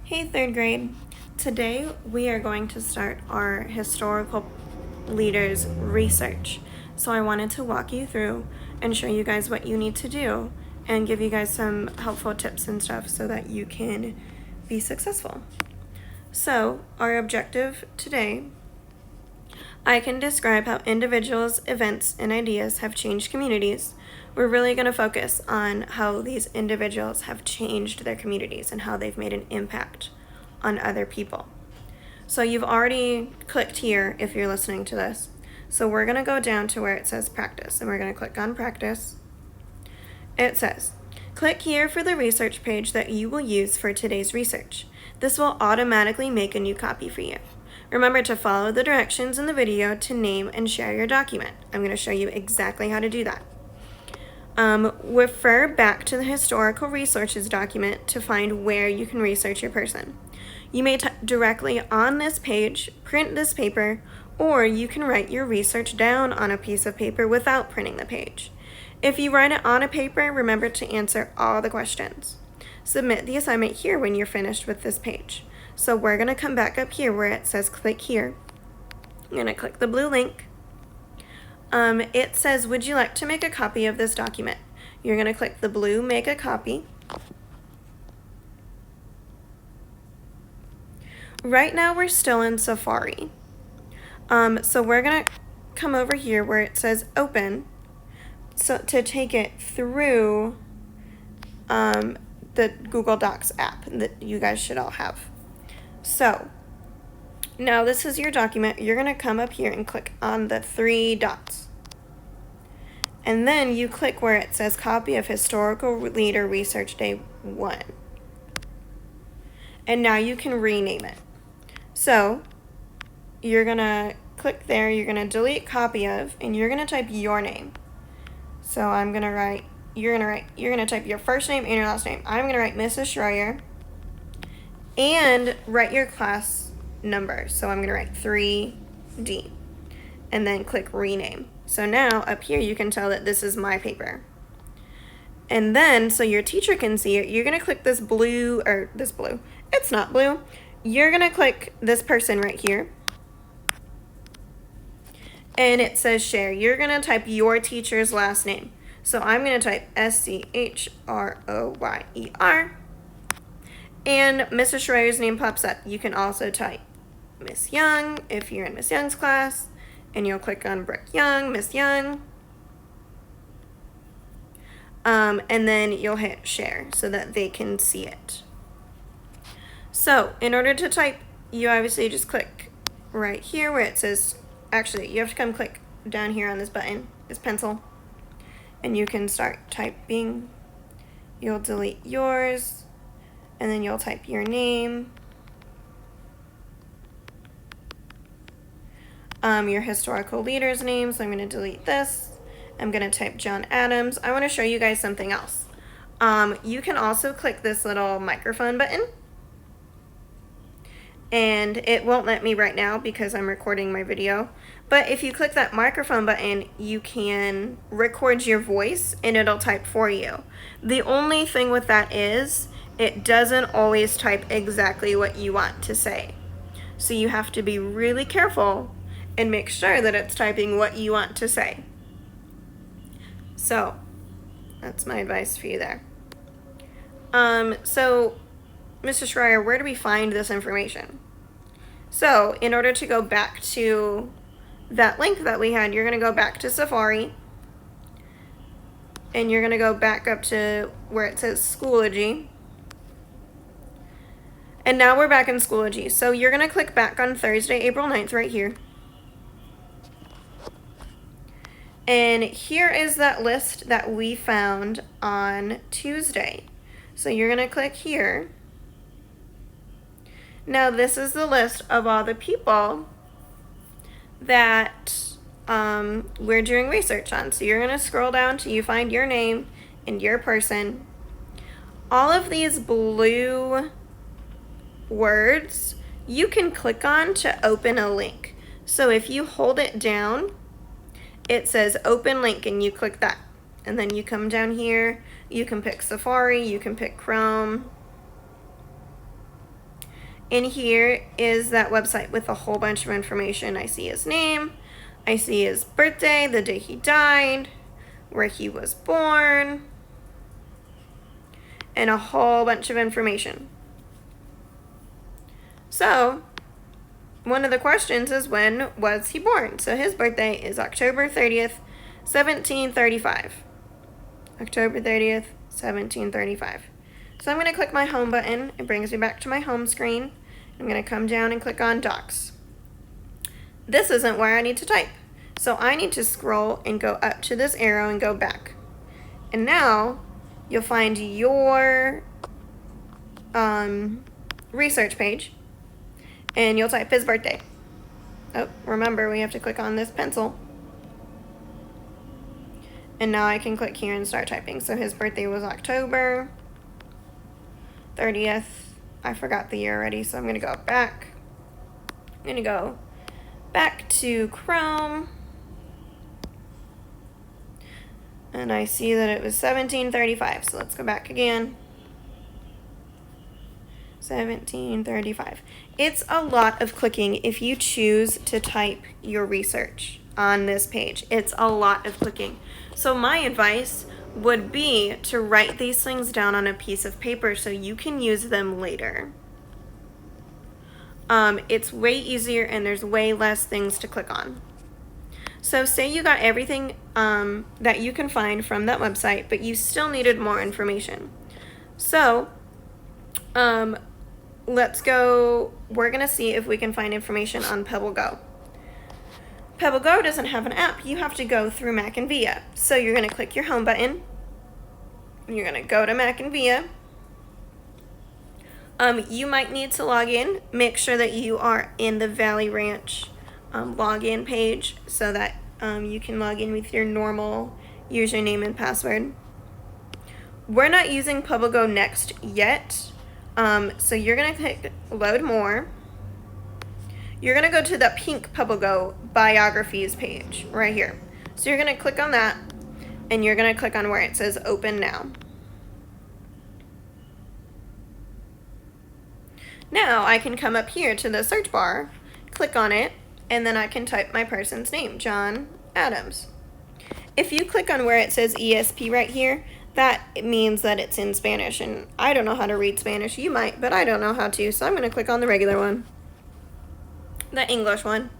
Hey, third grade. Today we are going to start our historical leaders research. So I wanted to walk you through and show you guys what you need to do and give you guys some helpful tips and stuff so that you can be successful. So our objective today, I can describe how individuals, events, and ideas have changed communities. We're really going to focus on how these individuals have changed their communities and how they've made an impact on other people. So you've already clicked here if you're listening to this. So we're going to go down to where it says practice, and we're going to click on practice. It says, click here for the research page that you will use for today's research. This will automatically make a new copy for you. Remember to follow the directions in the video to name and share your document. I'm going to show you exactly how to do that. Refer back to the historical resources document to find where you can research your person. You may directly on this page print this paper, or you can write your research down on a piece of paper without printing the page. If you write it on a paper, remember to answer all the questions. Submit the assignment here when you're finished with this page. So we're going to come back up here where it says click here. I'm going to click the blue link. It says, would you like to make a copy of this document? You're going to click the blue make a copy. Right now we're still in Safari. So we're going to come over here where it says open, so to take it through the Google Docs app that you guys should all have. So now this is your document. You're going to come up here and click on the three dots. And then you click where it says copy of Historical Leader Research Day 1. And now you can rename it. So you're going to click there, you're going to delete copy of, and you're going to type your name. So I'm going to write, you're going to type your first name and your last name. I'm going to write Mrs. Schreier and write your class number. So I'm going to write 3D and then click rename. So now up here you can tell that this is my paper. And then so your teacher can see it, you're going to click this blue, it's not blue. You're going to click this person right here. And it says share. You're going to type your teacher's last name. So I'm going to type Schroyer. And Mrs. Schreier's name pops up. You can also type Miss Young if you're in Miss Young's class. And you'll click on Brooke Young, Miss Young. And then you'll hit share so that they can see it. So in order to type, you obviously just click right here where it says, actually you have to come click down here on this button, this pencil, and you can start typing. You'll delete yours, and then you'll type your name, your historical leader's name. So I'm going to delete this. I'm going to type John Adams. I want to show you guys something else. You can also click this little microphone button. And it won't let me right now because I'm recording my video. But if you click that microphone button, you can record your voice and it'll type for you. The only thing with that is it doesn't always type exactly what you want to say. So you have to be really careful and make sure that it's typing what you want to say. So that's my advice for you there. So Mr. Schreier, where do we find this information? So in order to go back to that link that we had, you're going to go back to Safari. And you're going to go back up to where it says Schoology. And now we're back in Schoology. So you're going to click back on Thursday, April 9th right here. And here is that list that we found on Tuesday. So you're going to click here. Now this is the list of all the people that we're doing research on. So you're going to scroll down till you find your name and your person. All of these blue words you can click on to open a link. So if you hold it down, it says open link and you click that. And then you come down here, you can pick Safari, you can pick Chrome. In here is that website with a whole bunch of information. I see his name, I see his birthday, the day he died, where he was born, and a whole bunch of information. So, one of the questions is, when was he born? So his birthday is October 30th, 1735. October 30th, 1735. So I'm going to click my home button. It brings me back to my home screen. I'm going to come down and click on Docs. This isn't where I need to type. So I need to scroll and go up to this arrow and go back. And now you'll find your research page. And you'll type his birthday. Oh, remember, we have to click on this pencil. And now I can click here and start typing. So his birthday was October 30th. I forgot the year already, so I'm going to go back. I'm going to go back to Chrome. And I see that it was 1735, so let's go back again. 1735. It's a lot of clicking if you choose to type your research on this page. It's a lot of clicking. So my advice would be to write these things down on a piece of paper so you can use them later. It's way easier and there's way less things to click on. So say you got everything that you can find from that website, but you still needed more information. So let's go, we're gonna see if we can find information on PebbleGo. PebbleGo doesn't have an app. You have to go through Mac and Via. So you're going to click your home button. You're going to go to Mac and Via. You might need to log in. Make sure that you are in the Valley Ranch login page so that you can log in with your normal username and password. We're not using PebbleGo Next yet. So you're going to click Load More. You're going to go to the pink PebbleGo biographies page right here. So you're going to click on that and you're going to click on where it says Open Now. Now I can come up here to the search bar, click on it, and then I can type my person's name, John Adams. If you click on where it says ESP right here, that means that it's in Spanish, and I don't know how to read Spanish. You might, but I don't know how to, so I'm going to click on the regular one. The English one.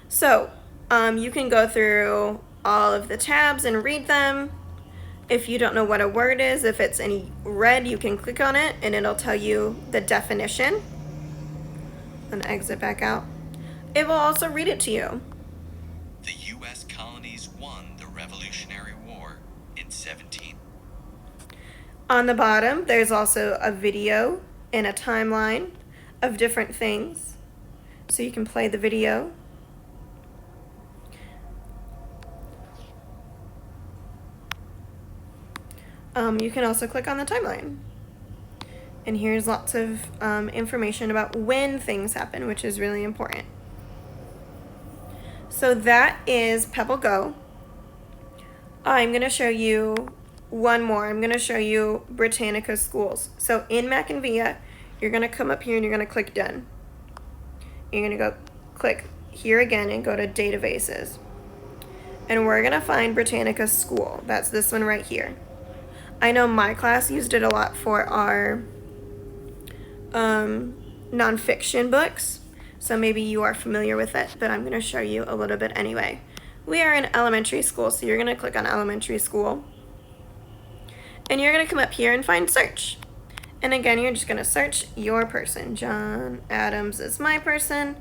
So you can go through all of the tabs and read them. If you don't know what a word is, if it's any red, you can click on it and it'll tell you the definition. And exit back out. It will also read it to you. The U.S. colonies won the Revolutionary War in 17. On the bottom, there's also a video and a timeline of different things. So you can play the video. You can also click on the timeline. And here's lots of information about when things happen, which is really important. So that is PebbleGo. I'm going to show you one more. I'm going to show you Britannica Schools. So in Mac and Via, you're going to come up here and you're going to click Done. You're going to go click here again and go to Databases. And we're going to find Britannica School. That's this one right here. I know my class used it a lot for our nonfiction books. So maybe you are familiar with it, but I'm going to show you a little bit anyway. We are in elementary school, so you're going to click on elementary school. And you're going to come up here and find search. And again, you're just going to search your person. John Adams is my person.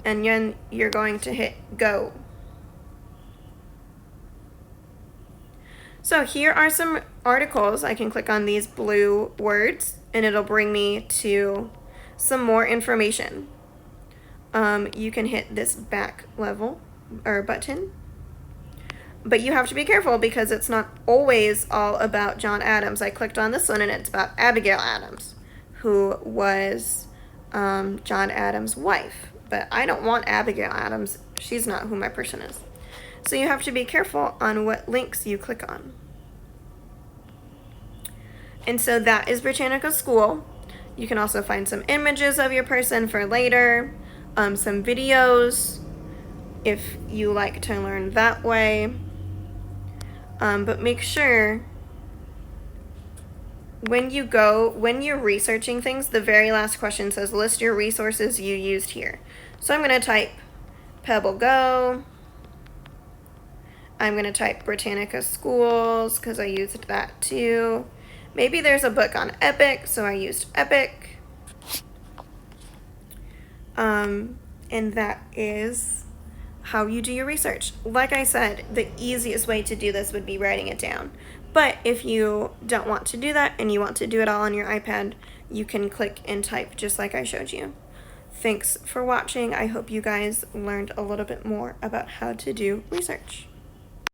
And then you're going to hit go. So here are some articles. I can click on these blue words and it'll bring me to some more information. You can hit this back level or button. But you have to be careful because it's not always all about John Adams. I clicked on this one and it's about Abigail Adams, who was John Adams' wife. But I don't want Abigail Adams. She's not who my person is. So you have to be careful on what links you click on. And so that is Britannica School. You can also find some images of your person for later, some videos if you like to learn that way. But make sure when you're researching things, the very last question says list your resources you used here. So I'm going to type Pebble Go. I'm going to type Britannica Schools because I used that too. Maybe there's a book on Epic, so I used Epic. And that is how you do your research. Like I said, the easiest way to do this would be writing it down. But if you don't want to do that and you want to do it all on your iPad, you can click and type just like I showed you. Thanks for watching. I hope you guys learned a little bit more about how to do research.